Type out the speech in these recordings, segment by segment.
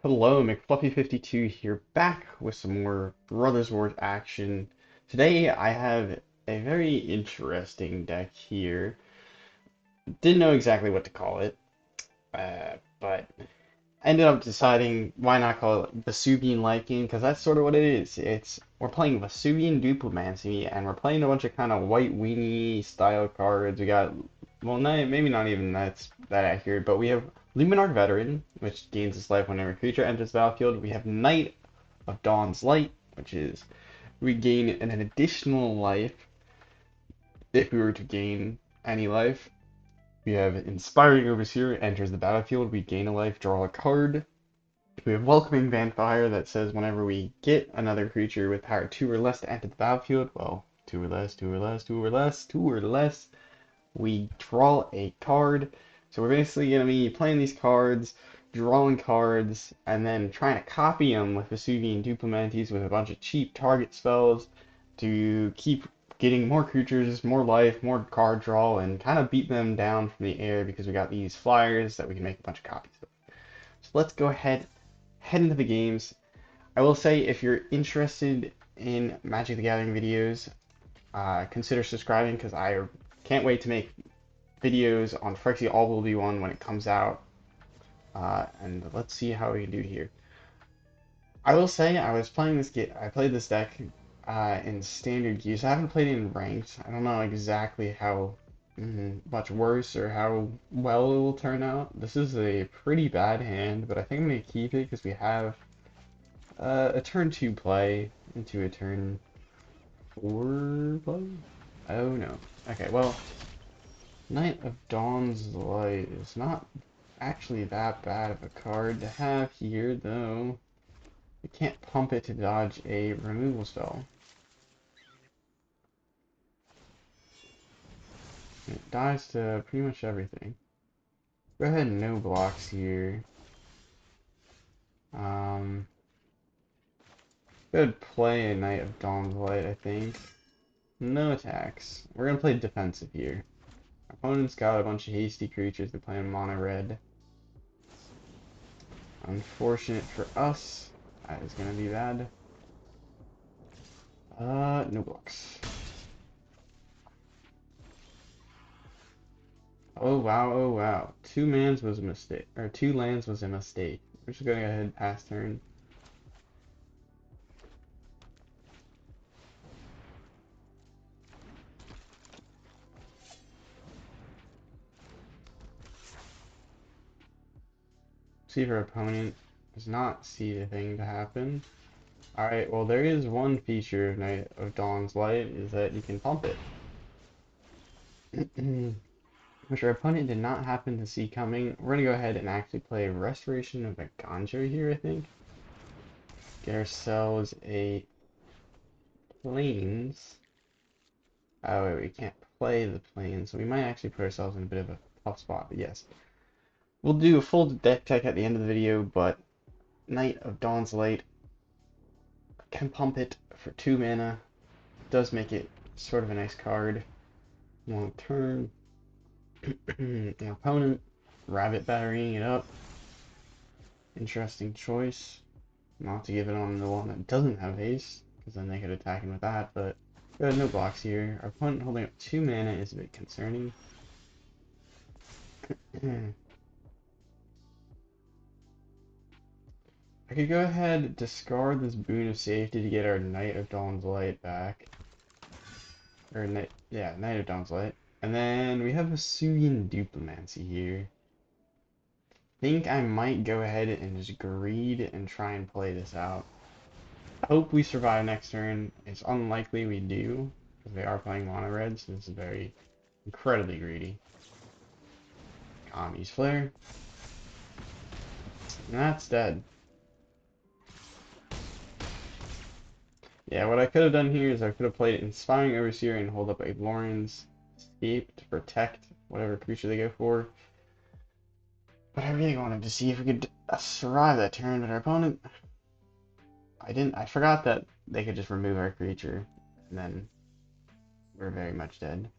Hello, McFluffy52 here, back with some more Brothers War action. Today I have a very interesting deck here. Didn't know exactly what to call it, but ended up deciding why not call it Vesuvian Liking, because that's sort of what it is. We're playing Vesuvan Duplimancy, and we're playing a bunch of kind of white weenie style cards. We got, well, maybe not even that accurate, but we have Lunarch Veteran, which gains its life whenever a creature enters the battlefield. We have Knight of Dawn's Light, which is we gain an additional life if we were to gain any life. We have Inspiring Overseer, enters the battlefield, we gain a life, draw a card. We have Welcoming Vampire that says whenever we get another creature with power 2 or less to enter the battlefield, well, 2 or less, 2 or less, 2 or less, 2 or less, we draw a card. So we're basically going to be playing these cards, drawing cards, and then trying to copy them with Vesuvian Duplimancies with a bunch of cheap target spells to keep getting more creatures, more life, more card draw, and kind of beat them down from the air because we got these flyers that we can make a bunch of copies of. So let's go ahead, head into the games. I will say if you're interested in Magic the Gathering videos, consider subscribing because I can't wait to make videos on Phyrexia All Will Be One when it comes out. And let's see how we can do here. I will say I played this deck in standard use. I haven't played it in ranked. I don't know exactly how much worse or how well it will turn out. This is a pretty bad hand, but I think I'm going to keep it because we have a turn 2 play into a turn 4 play? Oh no. Okay, well, Knight of Dawn's Light is not actually that bad of a card to have here, though. We can't pump it to dodge a removal spell. It dies to pretty much everything. Go ahead and no blocks here. Good play a Knight of Dawn's Light, I think. No attacks. We're gonna play defensive here. Opponent's got a bunch of hasty creatures to play in mono red. Unfortunate for us. That is gonna be bad. No blocks. Oh wow, oh wow. Two lands was a mistake. Or 2 lands was a mistake. We're just gonna go ahead and pass turn. See if our opponent does not see the thing to happen. Alright, well there is one feature of Knight of Dawn's Light, is that you can pump it. Which our opponent did not happen to see coming. We're gonna go ahead and actually play Restoration of Eiganjo here, I think. Get ourselves a Plains. Oh wait, we can't play the Plains, so we might actually put ourselves in a bit of a tough spot, but yes. We'll do a full deck check at the end of the video, but Knight of Dawn's Light can pump it for 2 mana. Does make it sort of a nice card. Long turn. The opponent, Rabbit batterying it up. Interesting choice. Not to give it on the one that doesn't have haste, because then they could attack him with that, but no blocks here. Our opponent holding up 2 mana is a bit concerning. I could go ahead and discard this Boon of Safety to get our Knight of Dawn's Light back. Or, Knight of Dawn's Light. And then we have a Vesuvan Duplimancy here. Think I might go ahead and just greed and try and play this out. I hope we survive next turn. It's unlikely we do, because they are playing mono red, so this is very incredibly greedy. Use Flare. And that's dead. Yeah, what I could have done here is I could have played Inspiring Overseer and hold up a Loran's Escape to protect whatever creature they go for. But I really wanted to see if we could survive that turn, but our opponent... I forgot that they could just remove our creature, and then we're very much dead.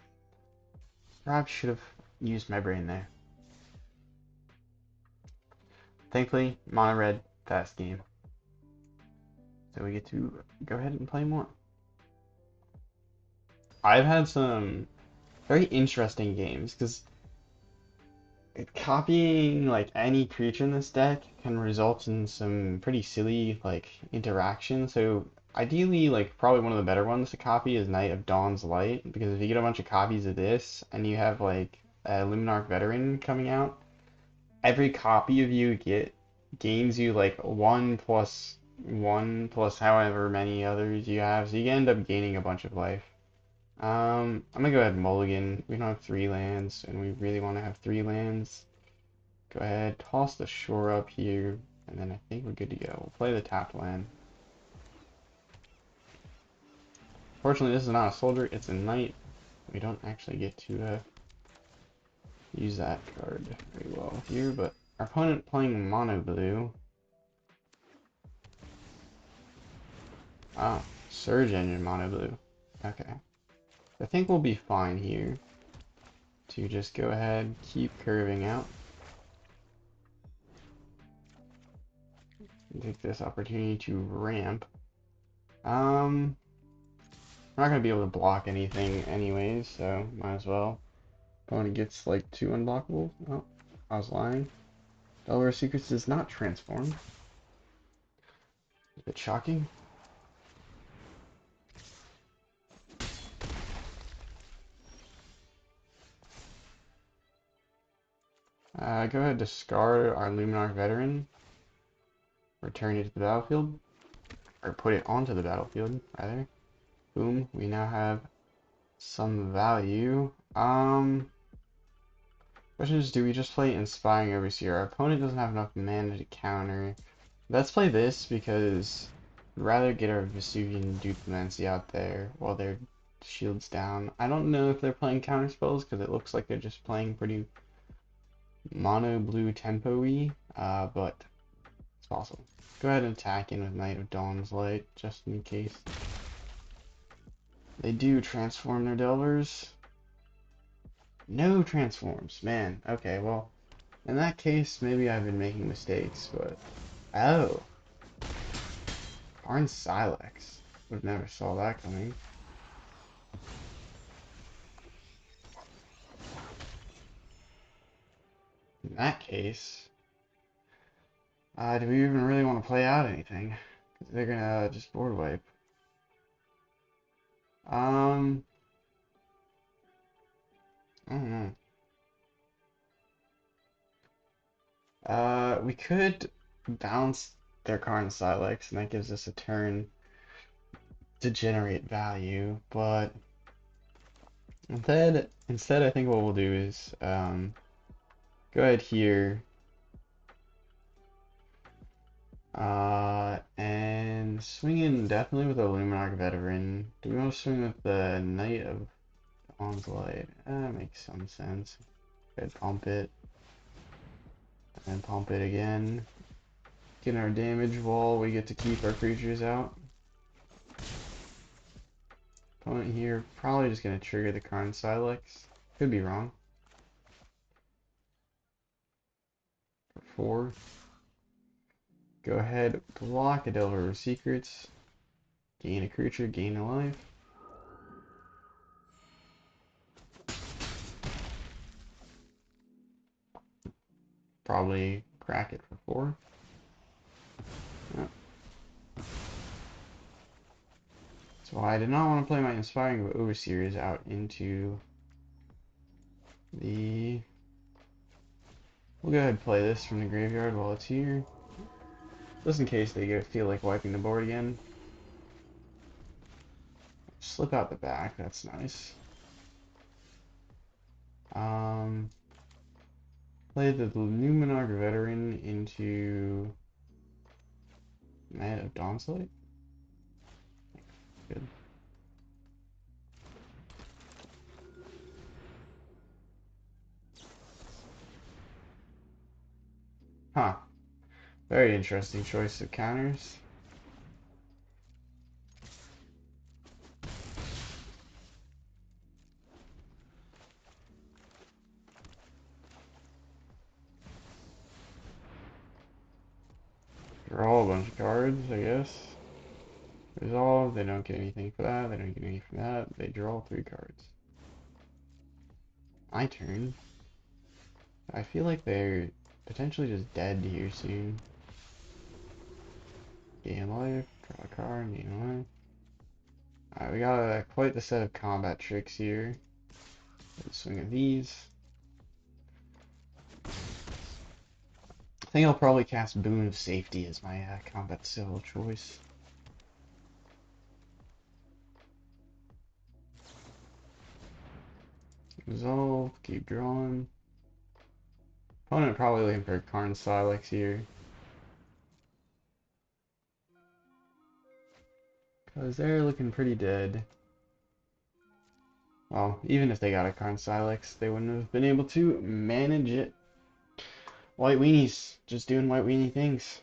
Perhaps should have used my brain there. Thankfully, mono red past game. So we get to go ahead and play more. I've had some very interesting games because copying like any creature in this deck can result in some pretty silly like interaction. So ideally, like probably one of the better ones to copy is Knight of Dawn's Light, because if you get a bunch of copies of this and you have like a Lunarch Veteran coming out, every copy of you get gains you like 1+1 plus however many others you have, so you end up gaining a bunch of life. I'm gonna go ahead and mulligan. We don't have 3 lands, and we really want to have 3 lands. Go ahead, toss the shore up here, and then I think we're good to go. We'll play the tapped land. Fortunately, this is not a soldier, it's a knight. We don't actually get to use that card very well here, but our opponent playing mono blue. Oh, Surge Engine mono blue. Okay. I think we'll be fine here to just go ahead, keep curving out. Take this opportunity to ramp. We're not gonna be able to block anything anyways, so might as well. Opponent gets like 2 unblockable. Oh, I was lying. Delaware Secrets does not transform. A bit shocking. Go ahead, discard our Lunarch Veteran. Return it to the battlefield. Or put it onto the battlefield, rather. Boom, we now have some value. Question is, do we just play Inspiring Overseer? Our opponent doesn't have enough mana to counter. Let's play this because I'd rather get our Vesuvan Duplimancy out there while their shield's down. I don't know if they're playing counter spells because it looks like they're just playing pretty mono blue tempo-y, but it's possible. Go ahead and attack in with Knight of Dawn's Light just in case they do transform their Delvers. No transforms, man. Okay, well, in that case, maybe I've been making mistakes, but... Oh! Karn Silex. Would have never saw that coming. In that case... do we even really want to play out anything? Because they're gonna just board wipe. I don't know. We could bounce their Karn Silex, and that gives us a turn to generate value, but instead I think what we'll do is go ahead here and swing in definitely with a Lunarch Veteran. Do we want to swing with the Knight of Dawn's Light? That makes some sense. Go ahead, pump it, and pump it again. Get our damage wall, we get to keep our creatures out. Opponent here probably just gonna trigger the Karn Silex. Could be wrong. For 4. Go ahead, block a Delver of Secrets. Gain a creature, gain a life. Probably crack it for 4. Yep. So I did not want to play my Inspiring Overseers out into the... We'll go ahead and play this from the graveyard while it's here. Just in case they feel like wiping the board again. Slip out the back, that's nice. Play the Lunarch Veteran into Knight of Dawn's Light. Good. Huh. Very interesting choice of counters. Draw a bunch of cards, I guess. Resolve, they don't get anything for that, they don't get anything from that, they draw 3 cards. My turn. I feel like they're potentially just dead here soon. Gain life, draw a card, gain life. Alright, we got quite the set of combat tricks here. Let's swing at these. I think I'll probably cast Boon of Safety as my combat skill choice. Resolve, keep drawing. Opponent probably looking for Karn Silex here. Because they're looking pretty dead. Well, even if they got a Karn Silex, they wouldn't have been able to manage it. White weenies, just doing white weenie things.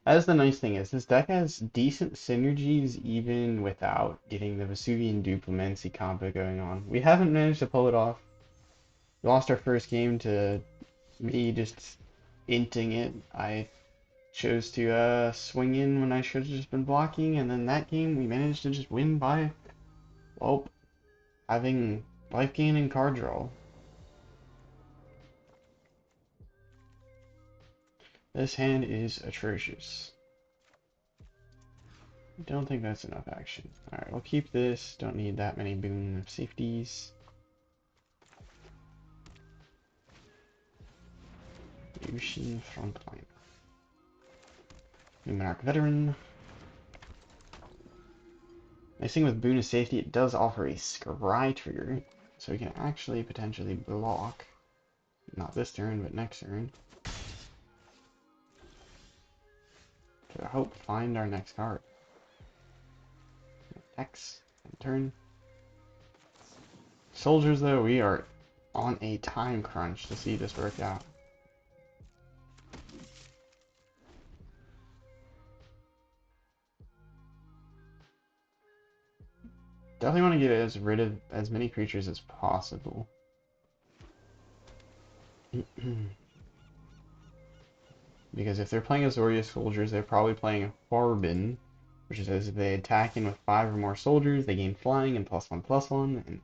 That's the nice thing is, this deck has decent synergies even without getting the Vesuvan Duplimancy combo going on. We haven't managed to pull it off. We lost our first game to me just inting it. I chose to swing in when I should have just been blocking, and then that game we managed to just win by, well, having life gain and card draw. This hand is atrocious. I don't think that's enough action. Alright, we'll keep this. Don't need that many Boon of Safeties. Yushin Frontline. Lunarch Veteran. Nice thing with Boon of Safety, it does offer a scry trigger, so we can actually potentially block. Not this turn, but next turn. To help find our next card. X, turn. Soldiers, though, we are on a time crunch to see this work out. Definitely want to get rid of as many creatures as possible. Because if they're playing Azorius soldiers, they're probably playing Harbin, which says if they attack in with 5 or more soldiers, they gain flying and +1/+1, and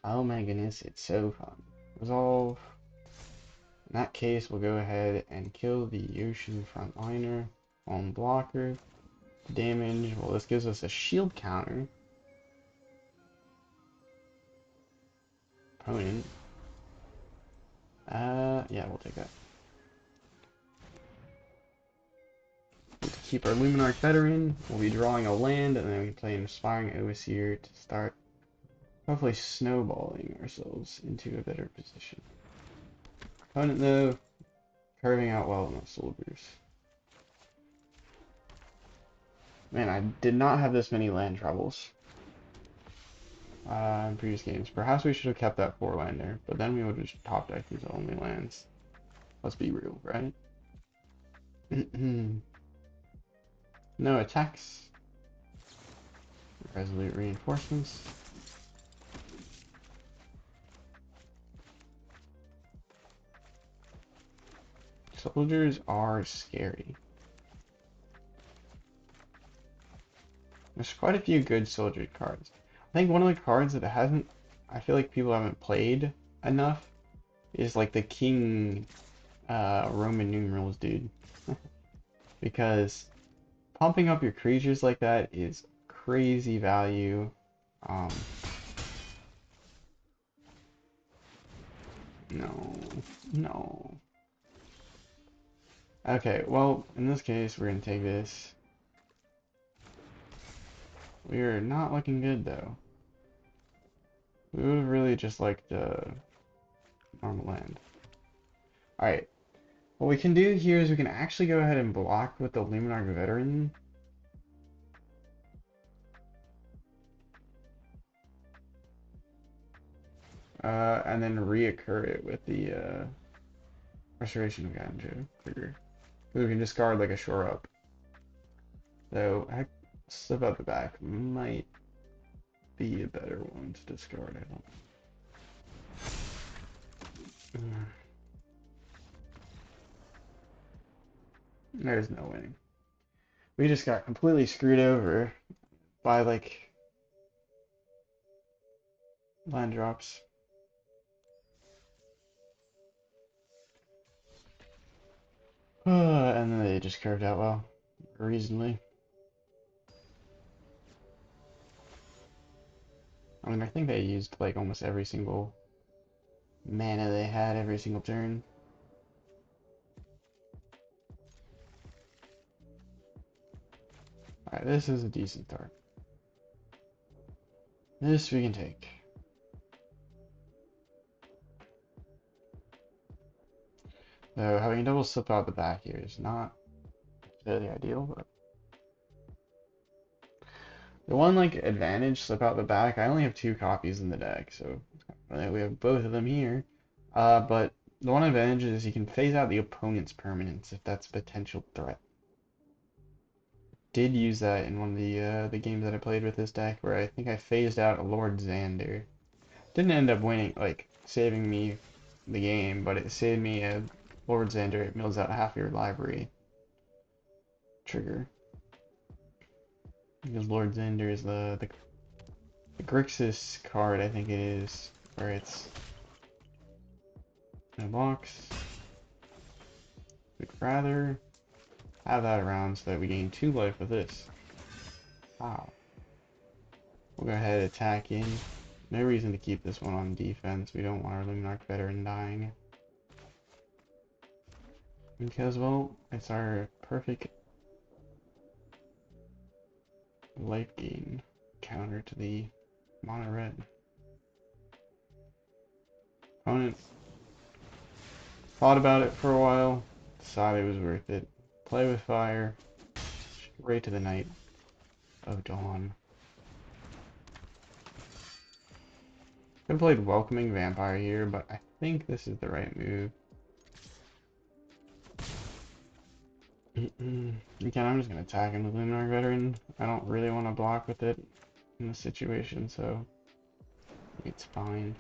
oh my goodness, it's so fun. Resolve. In that case, we'll go ahead and kill the Ocean Frontliner on blocker. Damage, well, this gives us a shield counter. Opponent. Yeah, we'll take that. Keep our Lunarch Veteran. We'll be drawing a land, and then we can play an Inspiring Overseer to start hopefully snowballing ourselves into a better position. Opponent, though, curving out well in the soldiers. Man, I did not have this many land troubles in previous games. Perhaps we should have kept that 4-lander, but then we would have just top decked these only lands. Let's be real, right? No attacks. Resolute reinforcements. Soldiers are scary. There's quite a few good soldier cards. I think one of the cards that I feel like people haven't played enough is like the King Roman numerals dude. Because pumping up your creatures like that is crazy value. No. Okay, well, in this case, we're gonna take this. We're not looking good, though. We would have really just liked normal land. Alright, what we can do here is we can actually go ahead and block with the Lunarch Veteran. And then reoccur it with the Restoration of Eiganjo trigger. We can discard like a shore up. Though, Slip out the back might be a better one to discard, I don't know. There's no winning. We just got completely screwed over by like land drops. And then they just curved out well, reasonably. I mean, I think they used like almost every single mana they had every single turn. Alright, this is a decent start. This we can take. Though having a double slip out the back here is not really ideal, but the one like advantage slip out the back, I only have 2 copies in the deck, so we have both of them here. But the one advantage is you can phase out the opponent's permanents if that's a potential threat. Did use that in one of the games that I played with this deck, where I think I phased out a Lord Xander. Didn't end up winning, like saving me the game, but it saved me a Lord Xander. It mills out half your library trigger. Because Lord Xander is the Grixis card, I think it is, where it's in a box. We'd rather have that around so that we gain 2 life with this. Wow. We'll go ahead and attack in. No reason to keep this one on defense. We don't want our Lunarch Veteran dying. Because, well, it's our perfect life gain counter to the mono red. Opponent thought about it for a while, decided it was worth it. Play with fire, straight to the Night of Dawn. Could have played Welcoming Vampire here, but I think this is the right move. Again, I'm just going to attack him with Lunarch Veteran. I don't really want to block with it in this situation, so it's fine.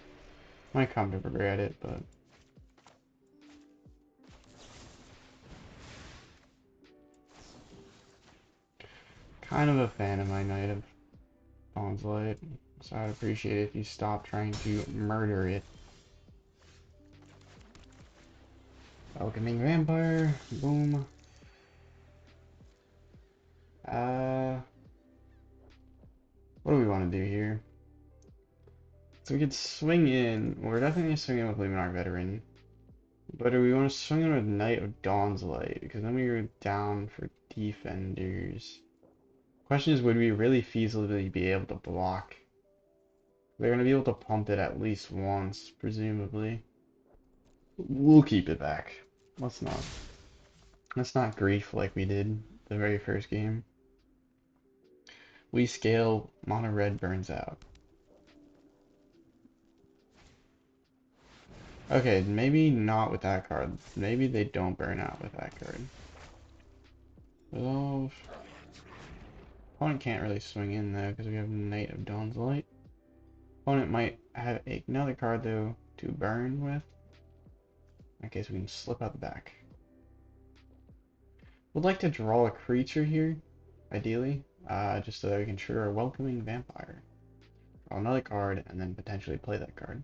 Might come to regret it, but kind of a fan of my Knight of Dawn's Light, so I'd appreciate it if you stop trying to murder it. Welcoming Vampire, boom. What do we want to do here? So we could swing in. We're definitely swinging with Lunarch Veteran. But do we want to swing in with Knight of Dawn's Light? Because then we go down for defenders. Question is, would we really feasibly be able to block? They're going to be able to pump it at least once, presumably. We'll keep it back. Let's not. Let's not grief like we did the very first game. We scale, mono red burns out. Okay, maybe not with that card. Maybe they don't burn out with that card. Resolve. Opponent can't really swing in though because we have Knight of Dawn's Light. Opponent might have another card though to burn with. In case we can slip out the back. Would like to draw a creature here, ideally, just so that we can trigger a Welcoming Vampire. Draw another card and then potentially play that card.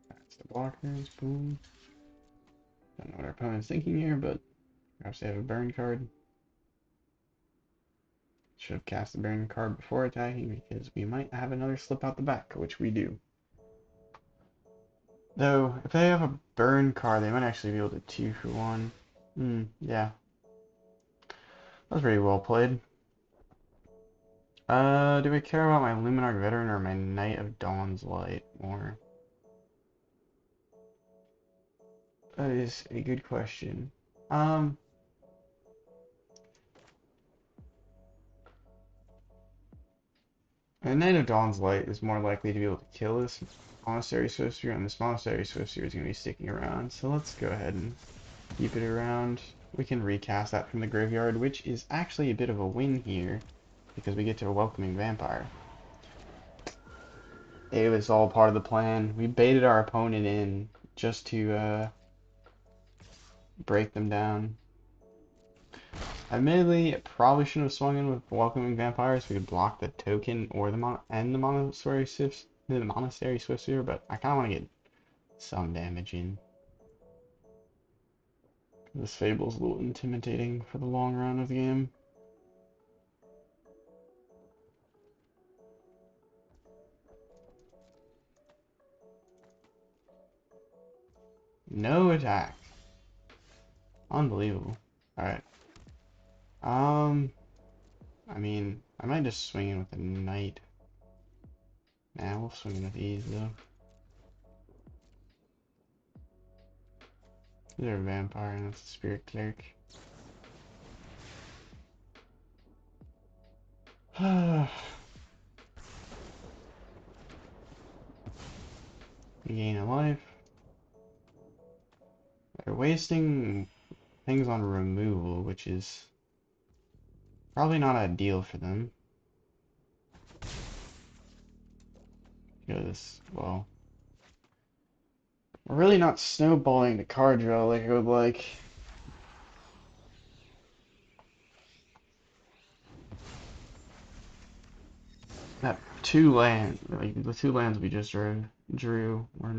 That's the blockers, boom. Don't know what our opponent's thinking here, but perhaps they have a burn card. Should have cast the burn card before attacking because we might have another slip out the back, which we do. Though, if they have a burn card, they might actually be able to 2 for 1. Yeah. That was pretty well played. Do I care about my Lunarch Veteran or my Knight of Dawn's Light more? That is a good question. A Knight of Dawn's Light is more likely to be able to kill this Monastery Swiftspear, and this Monastery Swiftspear is going to be sticking around, so let's go ahead and keep it around. We can recast that from the graveyard, which is actually a bit of a win here, because we get to a Welcoming Vampire. It was all part of the plan. We baited our opponent in just to break them down. Admittedly, I probably shouldn't have swung in with Welcoming Vampires. We could block the token or the Monastery Swiftspear, but I kind of want to get some damage in. This Fable's a little intimidating for the long run of the game. No attack. Unbelievable. Alright. I mean, I might just swing in with a knight. Nah, we'll swing in with these though. They're a vampire and that's a spirit cleric. We gain a life. They're wasting things on removal, which is probably not ideal for them. Because, well, we're really not snowballing the card draw like I would like. That like the two lands we just drew were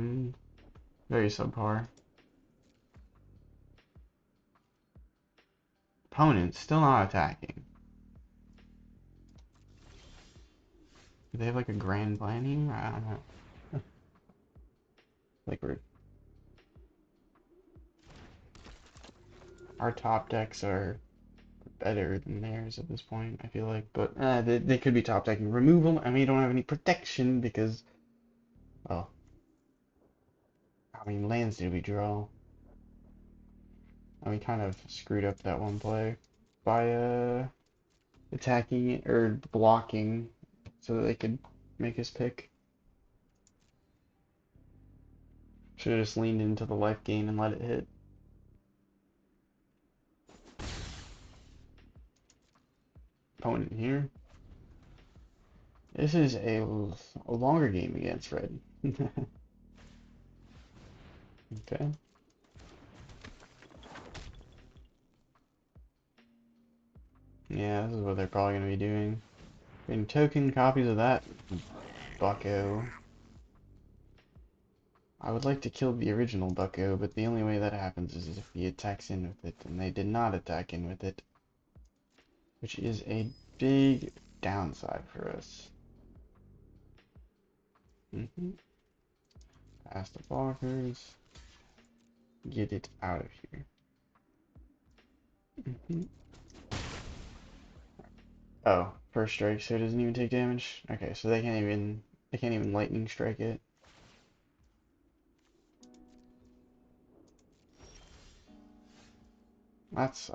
very subpar. Opponent still not attacking. Do they have like a grand plan here? I don't know. Like our top decks are better than theirs at this point, I feel like. But they could be top decking removal, and we don't have any protection because, well, how many lands did we draw? And we kind of screwed up that one play by attacking it or blocking so that they could make us pick. Should have just leaned into the life gain and let it hit. Opponent here. This is a longer game against red. Okay. Yeah, this is what they're probably going to be doing. Getting token copies of that bucko. I would like to kill the original bucko, but the only way that happens is if he attacks in with it, and they did not attack in with it. Which is a big downside for us. Pass the blockers. Get it out of here. Oh, first strike, so it doesn't even take damage. Okay, so they can't even lightning strike it. That's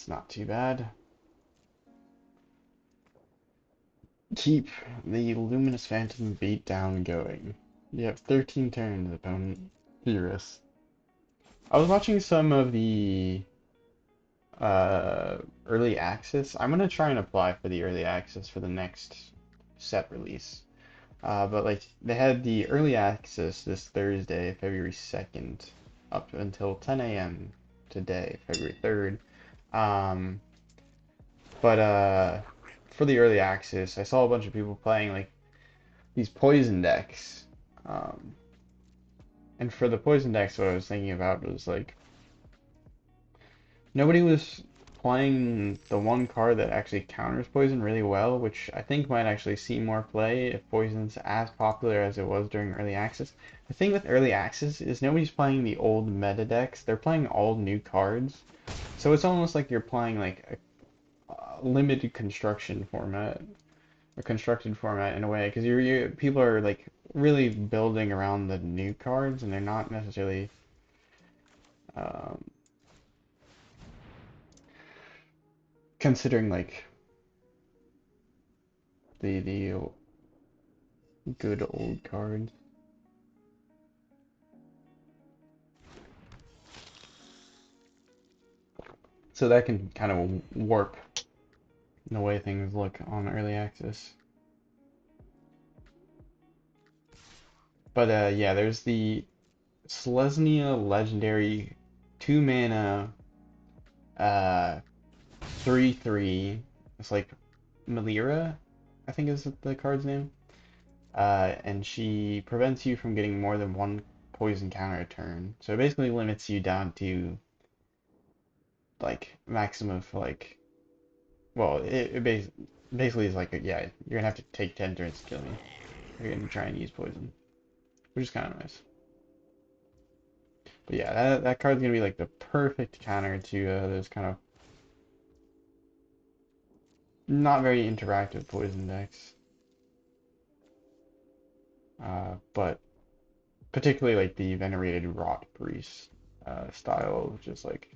not too bad. Keep the Luminous Phantom beatdown going. You have 13 turns, opponent. Furious. I was watching some of the early access. I'm gonna try and apply for the early access for the next set release. But like they had the early access this Thursday, February 2nd, up until 10 a.m. today, February 3rd. But for the early access, I saw a bunch of people playing like these poison decks. And for the poison decks, what I was thinking about was like nobody was playing the one card that actually counters poison really well, which I think might actually see more play if poison's as popular as it was during early access. The thing with early access is nobody's playing the old meta decks, they're playing all new cards. So it's almost like you're playing like a limited construction format, a constructed format in a way, because people are like really building around the new cards and they're not necessarily um, considering like the good old cards. So that can kind of warp the way things look on early access. But yeah, there's the Selesnya legendary 2 mana 3/3. It's like Melira, I think is the card's name. And she prevents you from getting more than one poison counter a turn. So it basically limits you down to like maximum of like, well, basically is like, yeah, you're gonna have to take 10 turns to kill me. You're gonna try and use poison, which is kind of nice. But yeah, that card's gonna be like the perfect counter to those kind of not very interactive poison decks. But particularly like the venerated rot priest style, which is like,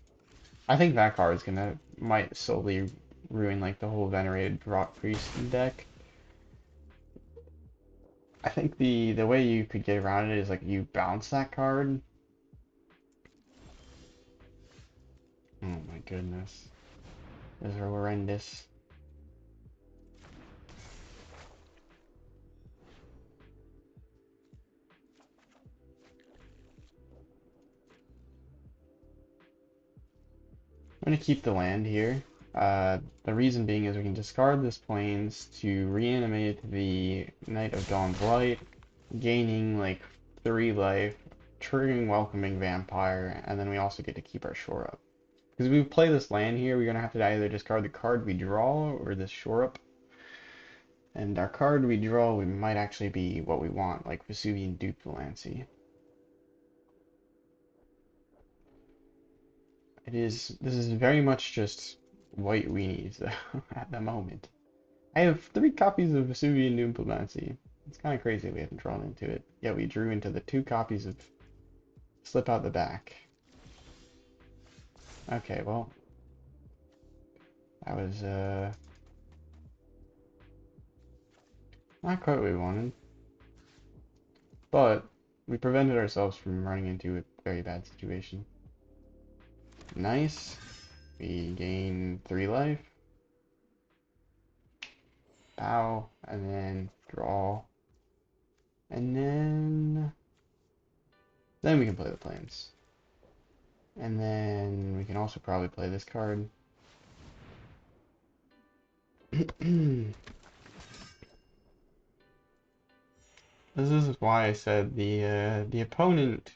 I think that card is gonna might slowly ruin like the whole venerated rot priest deck. I think the way you could get around it is like you bounce that card. Oh my goodness, those are horrendous. I'm gonna keep the land here. The reason being is we can discard this plains to reanimate the Knight of Dawn's Light, gaining like 3 life, triggering Welcoming Vampire, and then we also get to keep our shore up. Because if we play this land here, we're gonna have to either discard the card we draw or this shore up. And our card we draw we might actually be what we want, like Vesuvan Duplimancy. This is very much just white weenies though, at the moment. I have 3 copies of Vesuvan Duplimancy. It's kind of crazy we haven't drawn into it. Yeah, we drew into the 2 copies of Slip Out the Back. Okay, well, that was not quite what we wanted. But we prevented ourselves from running into a very bad situation. Nice. We gain 3 life. Pow, and then draw. And then we can play the plains. And then we can also probably play this card. This is why I said the opponent's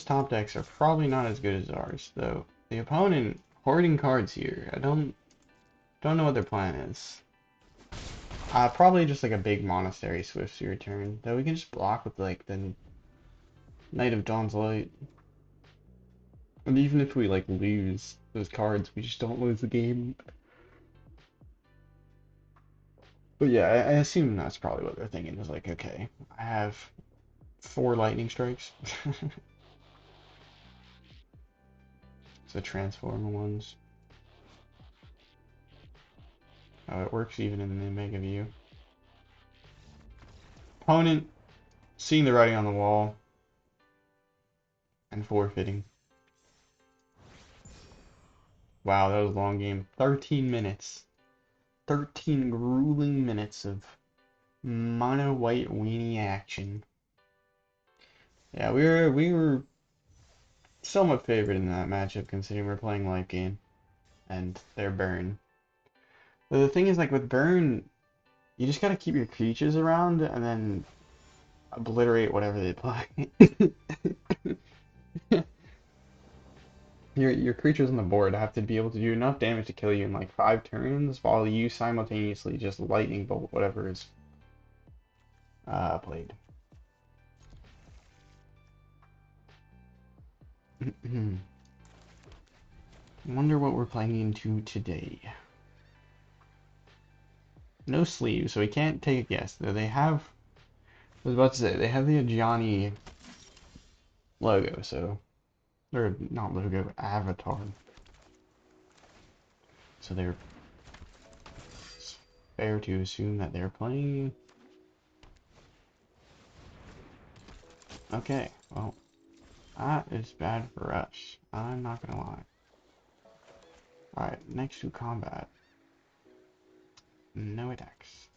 top decks are probably not as good as ours, though. The opponent hoarding cards here. I don't know what their plan is. Probably just like a big Monastery Swiftsy return, though we can just block with like the Knight of Dawn's Light. And even if we like lose those cards, we just don't lose the game. But yeah, I assume that's probably what they're thinking. Is like, okay, I have 4 lightning strikes. It's the transformer ones. Oh, it works even in the Mega View. Opponent seeing the writing on the wall and forfeiting. Wow, that was a long game. 13 minutes. 13 grueling minutes of mono white weenie action. Yeah, we were somewhat favored in that matchup considering we're playing light game and they're burn. But the thing is, like with burn, you just gotta keep your creatures around and then obliterate whatever they play. Your creatures on the board have to be able to do enough damage to kill you in like 5 turns while you simultaneously just lightning bolt whatever is played. Wonder what we're playing into today. No sleeves, so we can't take a guess. Though they have, I was about to say, they have the Ajani logo, so, or not logo, avatar. So they're, it's fair to assume that they're playing. Okay, well, that is bad for us. I'm not gonna lie. Alright, next to combat. No attacks.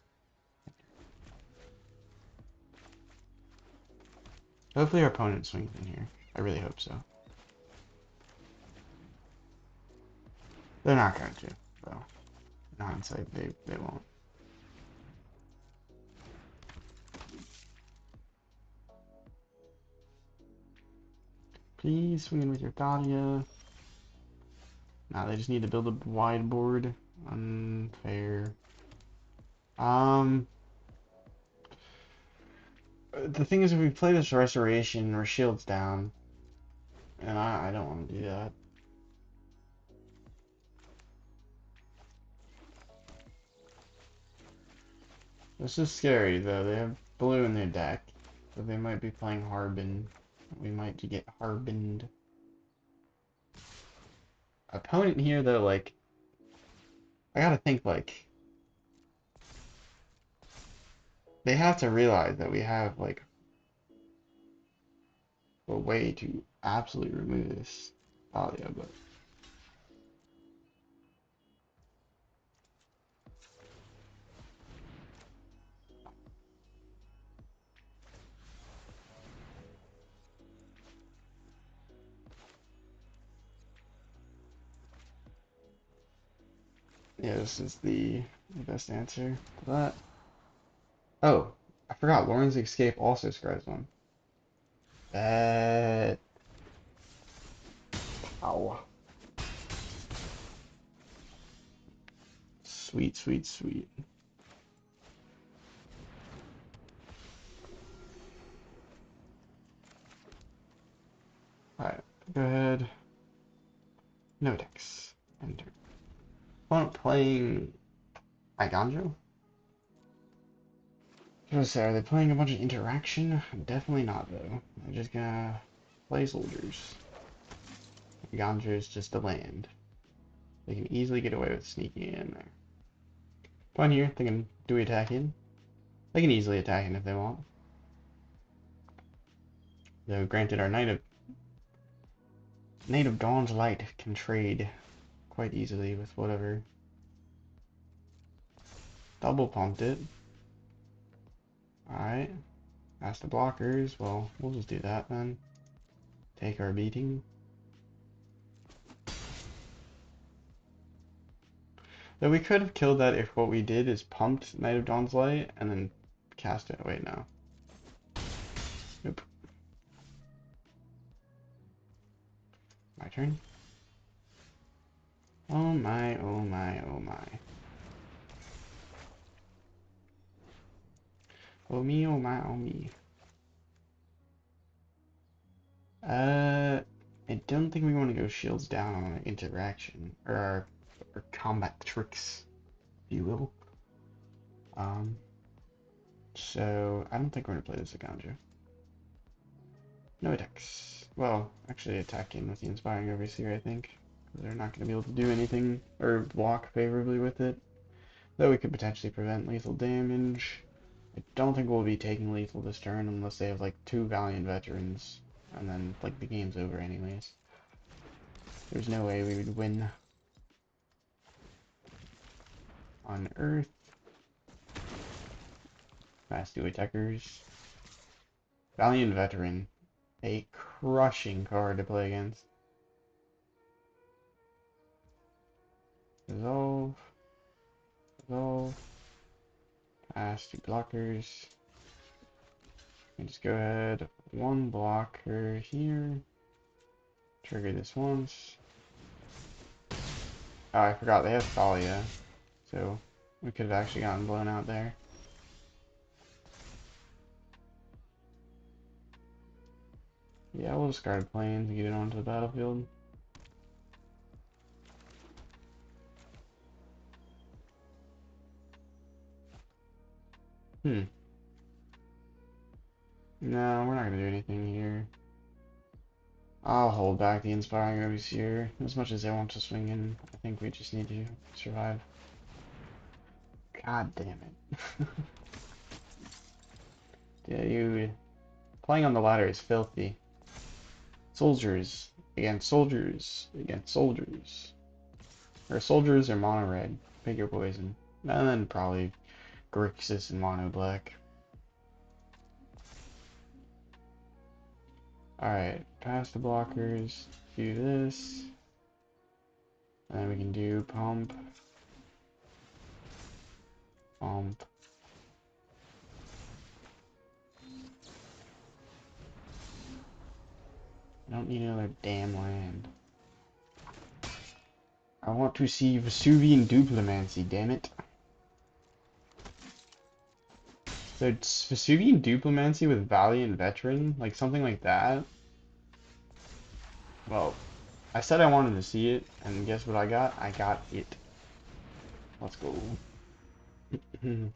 Hopefully our opponent swings in here. I really hope so. They're not going to, though. In hindsight, they won't. Please swing in with your Thalia. Nah, they just need to build a wide board. Unfair. The thing is, if we play this Restoration, our shield's down. And I don't want to do that. This is scary, though. They have blue in their deck. So they might be playing Harbin. We might get Harbined. Opponent here, though, like... I gotta think, like... They have to realize that we have, like... a way to absolutely remove this Thalia, but... Yeah, this is the best answer to that. Oh, I forgot. Loran's Escape also scries one. Ow. Sweet, sweet, sweet. Alright, go ahead. No decks. Enter. Opponent playing Eiganjo? I was say, are they playing a bunch of interaction? Definitely not, though. They're just gonna play soldiers. Eiganjo is just a land. They can easily get away with sneaking in there. Fine here, they can do we attack in? They can easily attack in if they want. Though granted, our Knight of Dawn's Light can trade quite easily with whatever. Double pumped it. Alright. Ask the blockers. Well, we'll just do that then. Take our beating. Though we could have killed that if what we did is pumped Knight of Dawn's Light and then cast it. Wait, no. Nope. My turn. Oh my, oh my, oh my. Oh me, oh my, oh me. I don't think we want to go shields down on interaction, or our combat tricks, if you will. So I don't think we're gonna play this Eiganjo. No attacks. Well, actually attacking with the Inspiring Overseer, I think. They're not gonna be able to do anything or block favorably with it. Though we could potentially prevent lethal damage. I don't think we'll be taking lethal this turn unless they have like 2 Valiant Veterans. And then like the game's over anyways. There's no way we would win on Earth. Mass do attackers. Valiant Veteran. A crushing card to play against. Resolve. Resolve. Pass 2 blockers. And just go ahead. 1 blocker here. Trigger this once. Oh, I forgot they have Thalia. So we could have actually gotten blown out there. Yeah, we'll discard planes and get it onto the battlefield. No, we're not gonna do anything here. I'll hold back the Inspiring Overseer. As much as they want to swing in, I think we just need to survive. God damn it. Yeah, you playing on the ladder is filthy. Soldiers against soldiers against soldiers. Or soldiers or mono red. Pick your poison. And then probably Grixis and mono black. Alright, past the blockers, do this. And then we can do pump. Pump. I don't need another damn land. I want to see Vesuvan Duplimancy, damn it. So it's Vesuvan Duplimancy with Valiant Veteran, like something like that. Well, I said I wanted to see it, and guess what I got? I got it. Let's go. We'll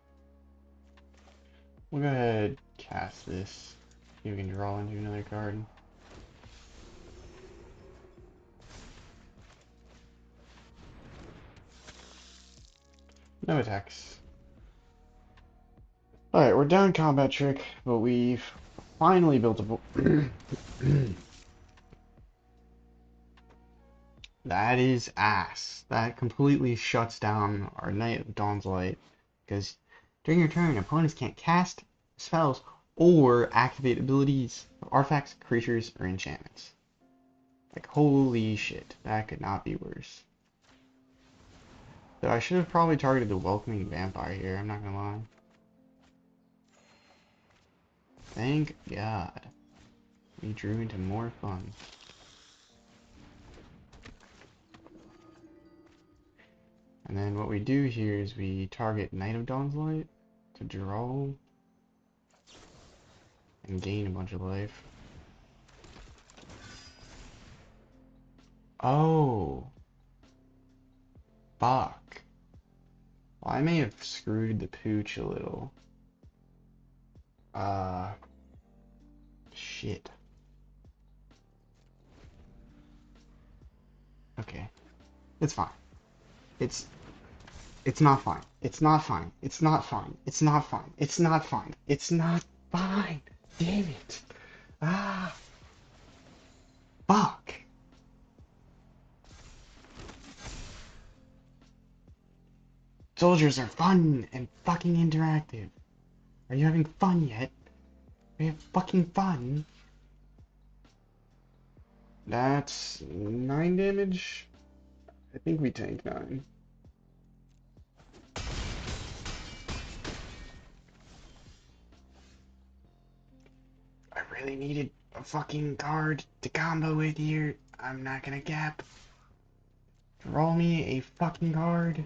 go ahead, cast this. See if we can draw into another card. No attacks. Alright, we're down combat trick, but we've finally built a... That is ass. That completely shuts down our Knight of Dawn's Light, because during your turn, opponents can't cast spells or activate abilities of artifacts, creatures, or enchantments. Like, holy shit, that could not be worse. So I should have probably targeted the Welcoming Vampire here, I'm not gonna lie. Thank God. We drew into more fun. And then what we do here is we target Knight of Dawn's Light to draw and gain a bunch of life. Oh. Fuck. Well, I may have screwed the pooch a little. Shit. Okay. It's fine. It's not fine. It's not fine. It's not fine. It's not fine. It's not fine. It's not fine. Damn it. Ah. Fuck. Soldiers are fun and fucking interactive. Are you having fun yet? Are you having fucking fun? That's 9 damage. I think we tank 9. I really needed a fucking card to combo with here. I'm not gonna cap. Roll me a fucking card.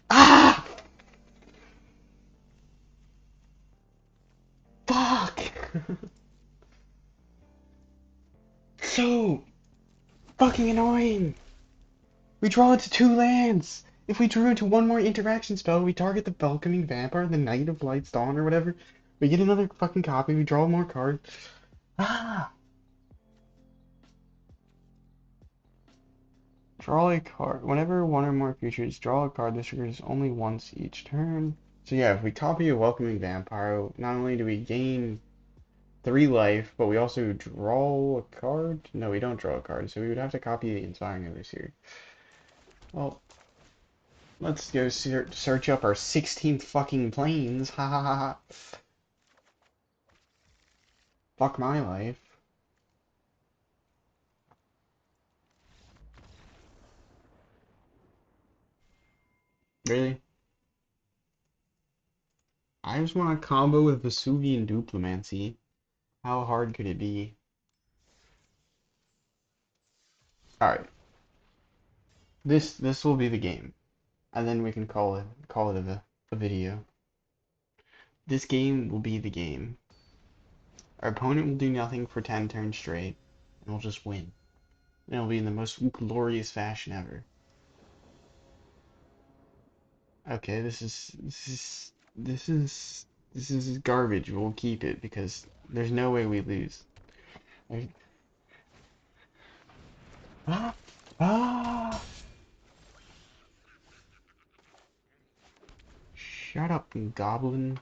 Ah! Fuck! So fucking annoying! We draw into 2 lands! If we drew into 1 more interaction spell, we target the Welcoming Vampire, the Knight of Light's Dawn, or whatever. We get another fucking copy, we draw more cards. Ah! Draw a card. Whenever 1 or more creatures draw a card, this triggers only once each turn. So yeah, if we copy a Welcoming Vampire, not only do we gain 3 life, but we also draw a card? No, we don't draw a card, so we would have to copy the Inspiring Others here. Well, let's go search up our 16 fucking planes. Ha ha ha ha. Fuck my life. Really? I just want to combo with Vesuvan Duplimancy. How hard could it be? Alright. This will be the game. And then we can call it a video. This game will be the game. Our opponent will do nothing for 10 turns straight, and we'll just win. And it'll be in the most glorious fashion ever. Okay, this is garbage. We'll keep it because there's no way we lose. Ah! Ah! Shut up, goblin.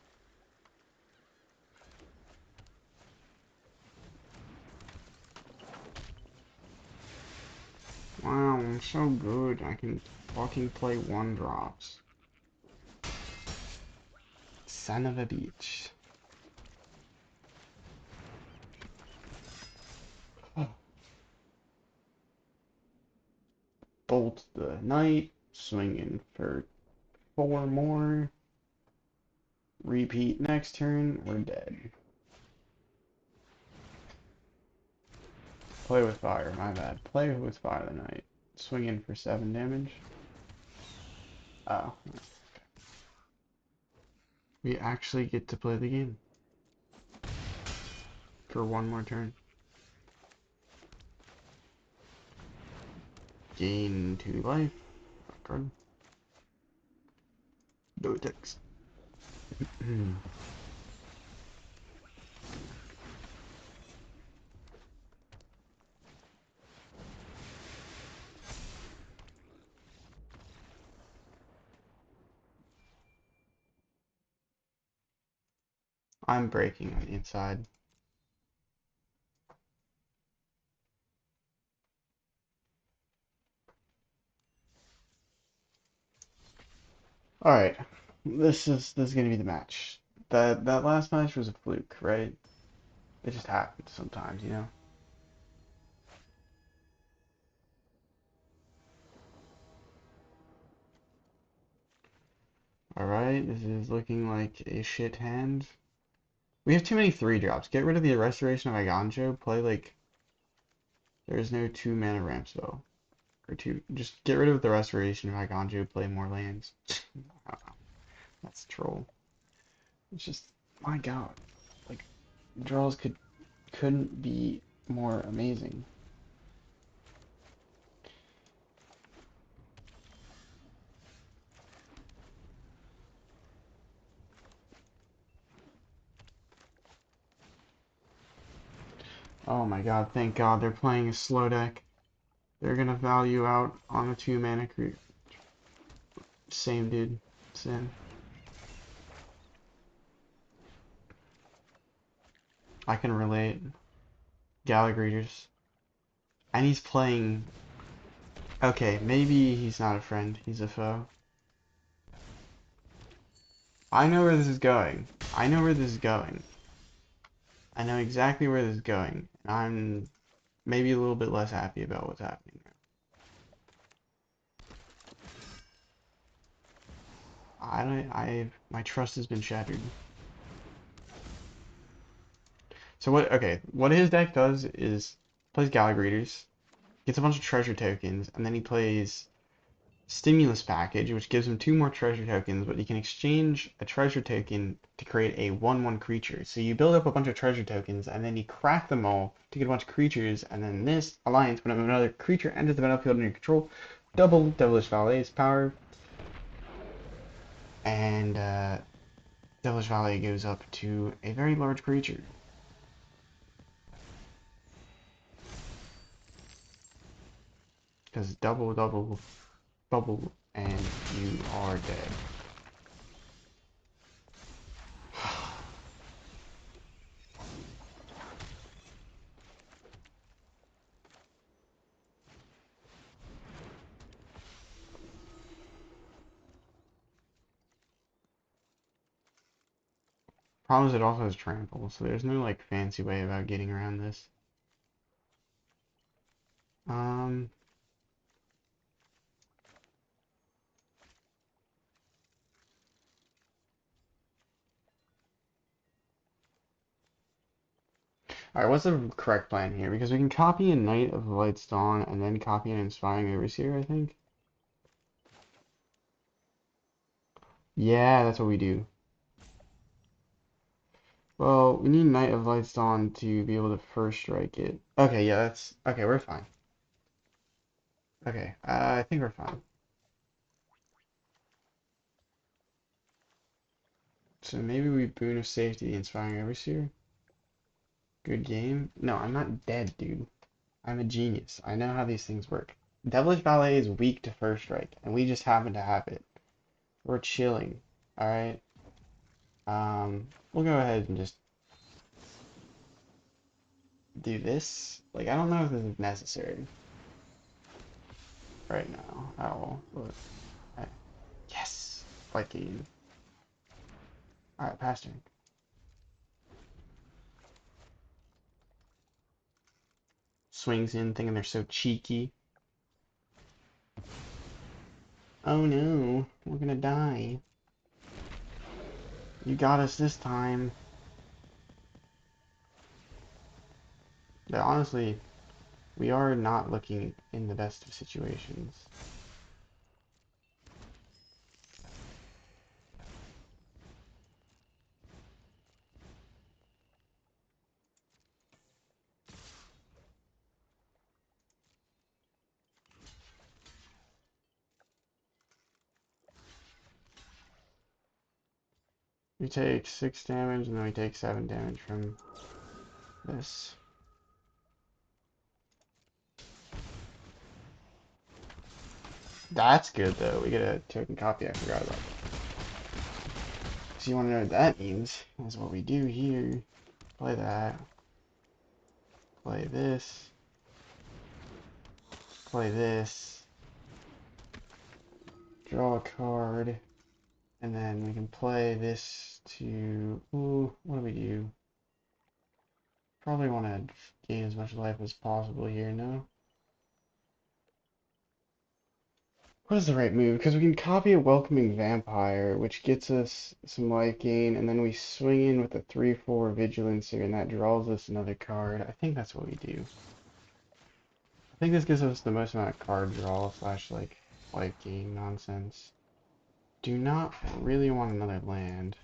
Wow, I'm so good. I can fucking play 1-drops. Son of a bitch. Bolt the Knight, swinging for 4 more. Repeat next turn, we're dead. Play with fire, my bad. Play with fire the Knight. Swinging for 7 damage. Oh. We actually get to play the game. For 1 more turn. Gain 2 life. Card. No attacks. I'm breaking on the inside. Alright. This is gonna be the match. That last match was a fluke, right? It just happens sometimes, you know? Alright, this is looking like a shit hand. We have too many 3-drops. Get rid of the Restoration of Eiganjo. Play like there's no 2 mana ramp spell. Or 2. Just get rid of the Restoration of Eiganjo. Play more lands. That's troll. It's just, my god. Like, draws couldn't be more amazing. Oh my god, thank god they're playing a slow deck. They're gonna value out on a 2 mana creep. Same dude. Sin. I can relate. Gallagher's. And he's playing. Okay, maybe he's not a friend, he's a foe. I know where this is going. I know where this is going. I know exactly where this is going. And I'm maybe a little bit less happy about what's happening now. My trust has been shattered. So what his deck does is plays Gallagher's, gets a bunch of treasure tokens, and then he plays Stimulus Package, which gives him 2 more treasure tokens, but you can exchange a treasure token to create a 1/1 creature. So you build up a bunch of treasure tokens, and then you crack them all to get a bunch of creatures, and then this alliance, whenever another creature enters the battlefield under your control, double Devilish Valet's power, and Devilish Valet goes up to a very large creature. Because double, double, bubble, and you are dead. Problem is it also has trample, so there's no like fancy way about getting around this. Um, Alright, what's the correct plan here? Because we can copy a Knight of the Light's Dawn and then copy an Inspiring Overseer, I think. Yeah, that's what we do. Well, we need Knight of Light's Dawn to be able to first strike it. Okay, yeah, that's... Okay, we're fine. Okay, I think we're fine. So maybe we Boon of Safety the Inspiring Overseer. Good game. No, I'm not dead, dude. I'm a genius. I know how these things work. Devilish Ballet is weak to first strike, and we just happen to have it. We're chilling, alright? We'll go ahead and just do this. Like, I don't know if this is necessary right now at all, but yes, fight game. Alright, pass turn. Swings in, thinking they're so cheeky. Oh no, we're gonna die. You got us this time. But honestly, we are not looking in the best of situations. We take 6 damage and then we take 7 damage from this. That's good though. We get a token copy. I forgot about that. So you want to know what that means? That's what we do here. Play that. Play this. Play this. Draw a card. And then we can play this to... Ooh, what do we do? Probably want to gain as much life as possible here, no? What is the right move? Because we can copy a Welcoming Vampire, which gets us some life gain, and then we swing in with a 3/4 Vigilancer, and that draws us another card. I think that's what we do. I think this gives us the most amount of card draw slash, like, life gain nonsense. Do not really want another land.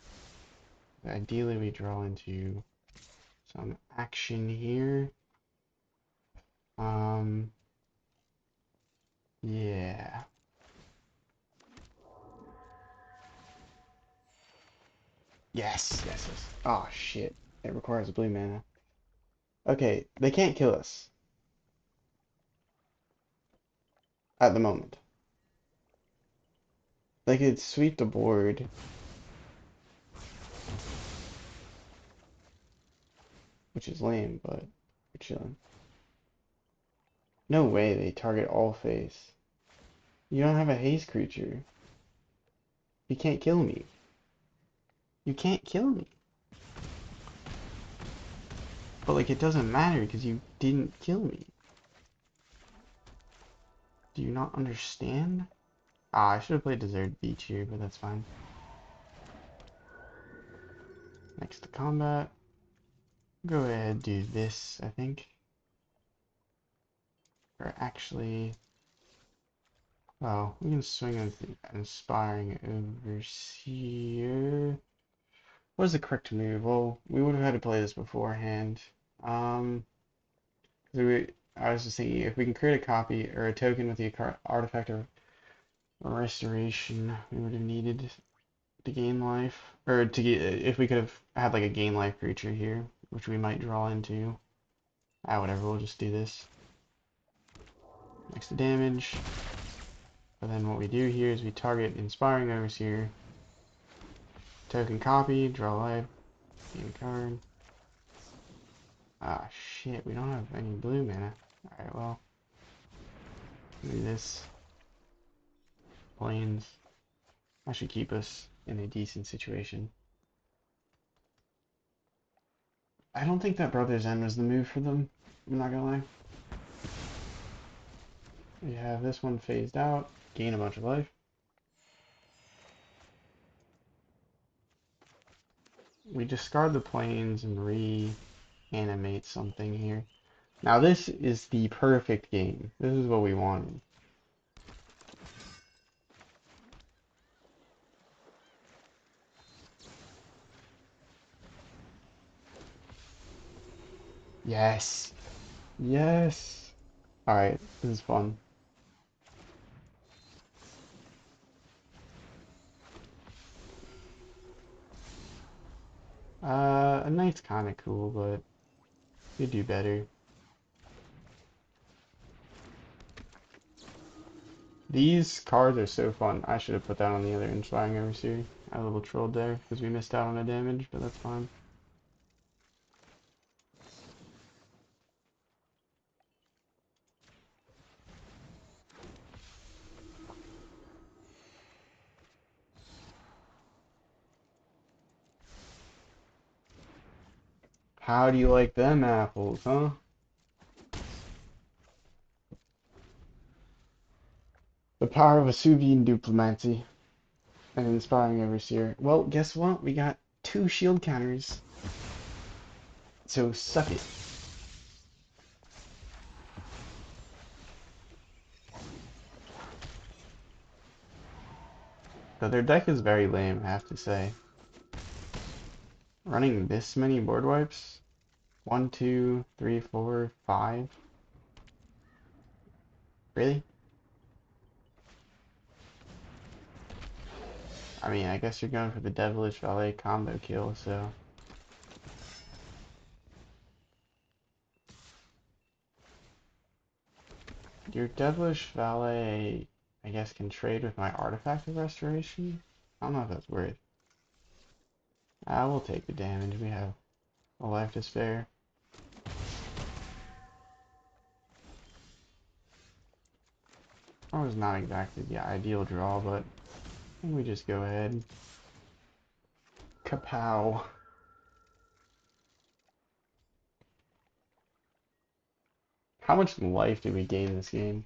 Ideally, we draw into some action here. Yeah. Yes, yes, yes. Oh, shit. It requires blue mana. Okay, they can't kill us at the moment. They could sweep the board, which is lame, but we're chilling. No way they target all face. You don't have a haste creature. You can't kill me. You can't kill me. But, like, it doesn't matter because you didn't kill me. Do you not understand? Ah, I should have played Desert Beach here, but that's fine. Next to combat. Go ahead, do this, I think. Or actually... Oh, we can swing with Inspiring Overseer. What is the correct move? Well, we would have had to play this beforehand. Um, I was just thinking, if we can create a copy or a token with the artifact of Restoration, we would have needed to gain life. Or to get, if we could have had like a gain life creature here, which we might draw into. Ah, whatever, we'll just do this. Next to damage. But then what we do here is we target Inspiring Overseer. Token copy, draw life, gain a card. Ah, shit, we don't have any blue mana. Alright, well, do this. Plains. That should keep us in a decent situation. I don't think that Brother's End was the move for them. I'm not gonna lie. We have this one phased out, gain a bunch of life. We discard the plains and reanimate something here. Now this is the perfect game. This is what we wanted. Yes. Yes. Alright, this is fun. A knight's kinda cool, but you do better. These cards are so fun. I should have put that on the other Inspiring Overseer. I a little trolled there because we missed out on the damage, but that's fine. How do you like them apples, huh? The power of Vesuvan Duplimancy and Inspiring Overseer. Well, guess what? We got 2 shield counters. So suck it. But their deck is very lame, I have to say. Running this many board wipes? 1, 2, 3, 4, 5. Really? I mean, I guess you're going for the Devilish Valet combo kill, so... Your Devilish Valet, I guess, can trade with my Artifact of Restoration? I don't know if that's worth. I will take the damage. We have a life to spare. That was not exactly the ideal draw, but I think we just go ahead. Kapow. How much life did we gain this game?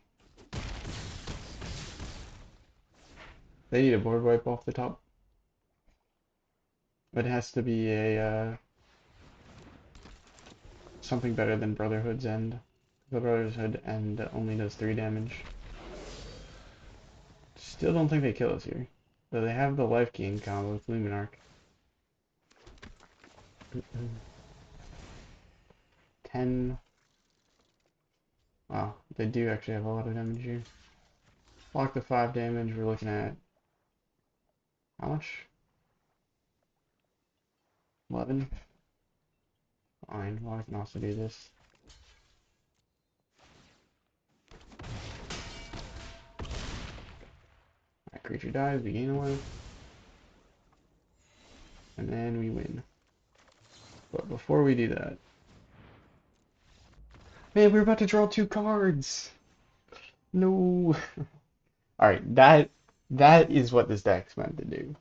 They need a board wipe off the top. It has to be a something better than Brotherhood's End. The Brotherhood End only does 3 damage. Still don't think they kill us here. Though they have the life gain combo with Lunarch. 10. Wow, they do actually have a lot of damage here. Lock the 5 damage, we're looking at how much? 11? Fine, well I can also do this. That creature dies, we gain a life. And then we win. But before we do that... Man, we're about to draw 2 cards! No! Alright, that is what this deck's meant to do.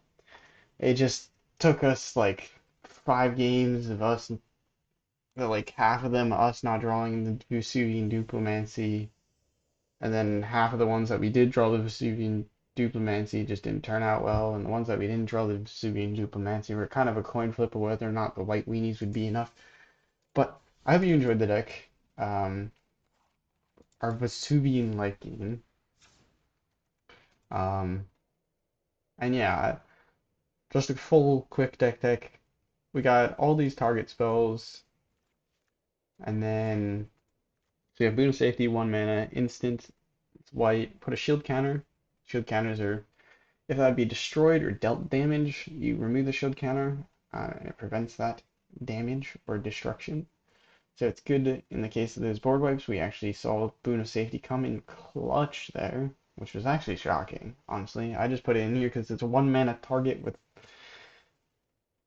It just took us like 5 games of us, like half of them us not drawing the Vesuvan Duplimancy, and then half of the ones that we did draw the Vesuvan Duplimancy just didn't turn out well, and the ones that we didn't draw the Vesuvan Duplimancy were kind of a coin flip of whether or not the white weenies would be enough. But I hope you enjoyed the deck. Our Vesuvian life gain. And yeah, just a full quick deck. We got all these target spells, and then so we have Boon of Safety, 1 mana, instant, it's white, put a shield counter. Shield counters are, if that would be destroyed or dealt damage, you remove the shield counter, and it prevents that damage or destruction. So it's good in the case of those board wipes. We actually saw Boon of Safety come in clutch there, which was actually shocking, honestly. I just put it in here because it's a 1 mana target with,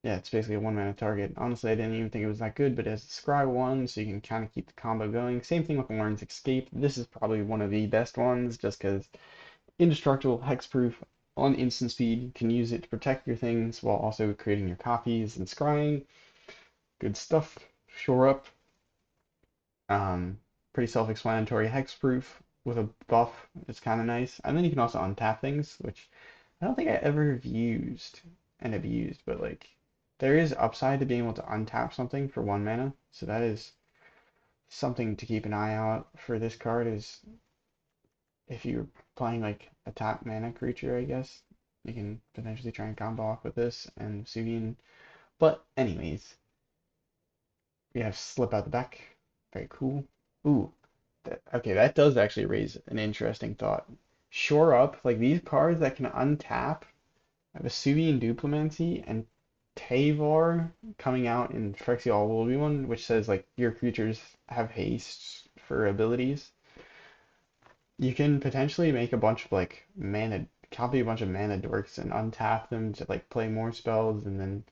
yeah, it's basically a 1 mana target. Honestly, I didn't even think it was that good, but it has Scry 1, so you can kind of keep the combo going. Same thing with Loran's Escape. This is probably one of the best ones, just because indestructible, hexproof, on instant speed. You can use it to protect your things while also creating your copies and scrying. Good stuff. Shore up. Pretty self-explanatory. Hexproof with a buff is kind of nice. And then you can also untap things, which I don't think I ever have used and abused, but like there is upside to being able to untap something for 1 mana. So that is something to keep an eye out for this card, is if you're playing like a tap mana creature, I guess, you can potentially try and combo off with this and Vesuvian. But anyways, we have Slip Out the Back. Very cool. Ooh, okay, that does actually raise an interesting thought. Shore up, like these cards that can untap, Vesuvian Duplimancy and Tavar coming out in Phyrexial will be one, which says like your creatures have haste for abilities. You can potentially make a bunch of like mana, copy a bunch of mana dorks and untap them to like play more spells, and then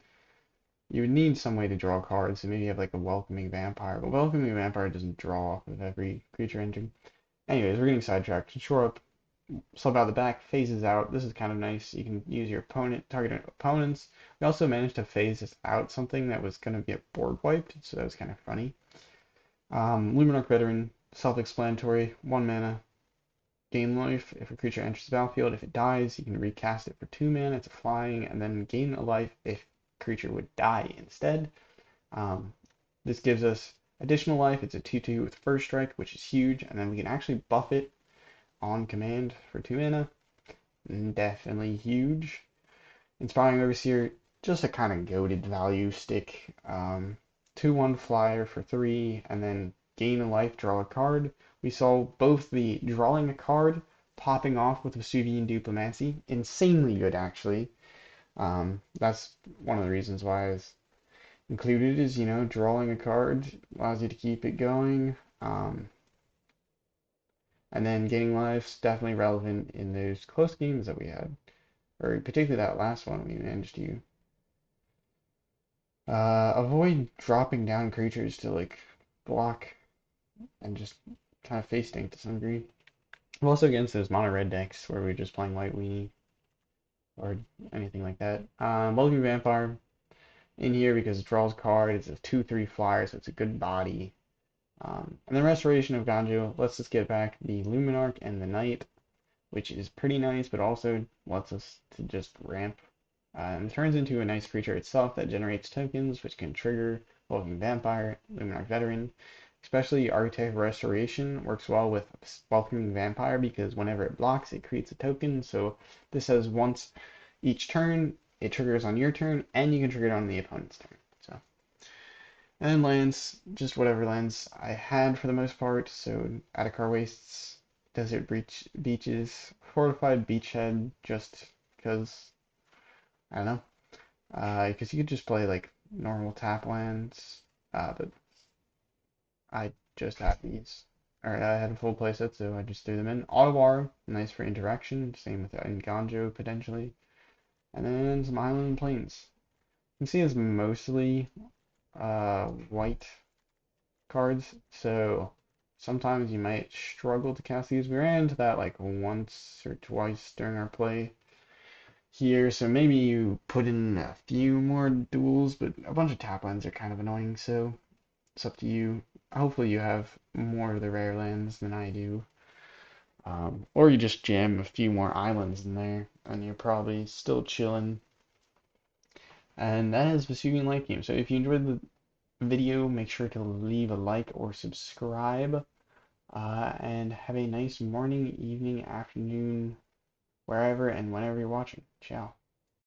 you would need some way to draw cards. So maybe you have like a Welcoming Vampire, but Welcoming Vampire doesn't draw off of every creature entering. Anyways, we're getting sidetracked. Shore up, Slip Out the Back, phases out. This is kind of nice. You can use your target opponents. We also managed to phase out something that was going to get board wiped, so that was kind of funny. Lunarch Veteran, self-explanatory, 1 mana. gain life if a creature enters the battlefield. If it dies, you can recast it for 2 mana. It's a flying, and then gain a life if creature would die instead. Um, this gives us additional life. It's a 2/2 with first strike, which is huge, and then we can actually buff it on command for 2 mana. Definitely huge. Inspiring Overseer, just a kind of goated value stick. 2/1 flyer for 3, and then gain a life, draw a card. We saw both the drawing a card, popping off with Vesuvan Duplimancy. Insanely good, actually. That's one of the reasons why I was included is, drawing a card allows you to keep it going. And then gaining lives, definitely relevant in those close games that we had. Or particularly that last one we managed to avoid dropping down creatures to like block and just kind of face tank to some degree. I'm also against those mono red decks where we're just playing white weenie or anything like that. Welcome Vampire in here because it draws a card. It's a 2/3 flyer, so it's a good body. And then Restoration of Eiganjo lets us get back the Lunarch and the Knight, which is pretty nice, but also lets us to just ramp. And it turns into a nice creature itself that generates tokens, which can trigger Welcome Vampire, Lunarch Veteran. Especially Architect Restoration works well with Welcoming Vampire because whenever it blocks, it creates a token. So this says once each turn, it triggers on your turn, and you can trigger it on the opponent's turn. So, and then lands, just whatever lands I had for the most part. So Atakar Wastes, Desert Beaches, Fortified Beachhead, just because, I don't know. Because you could just play like normal tap lands, but I just had these. Alright, I had a full playset, so I just threw them in. Ottawa, nice for interaction, same with Eiganjo potentially. And then some Island and Plains. You can see it's mostly white cards, so sometimes you might struggle to cast these. We ran into that like once or twice during our play here, so maybe you put in a few more duels, but a bunch of tap lands are kind of annoying, so it's up to you. Hopefully you have more of the rare lands than I do. Or you just jam a few more islands in there, and you're probably still chilling. And that is Vesuvian Life Game. So if you enjoyed the video, make sure to leave a like or subscribe. And have a nice morning, evening, afternoon, wherever and whenever you're watching. Ciao.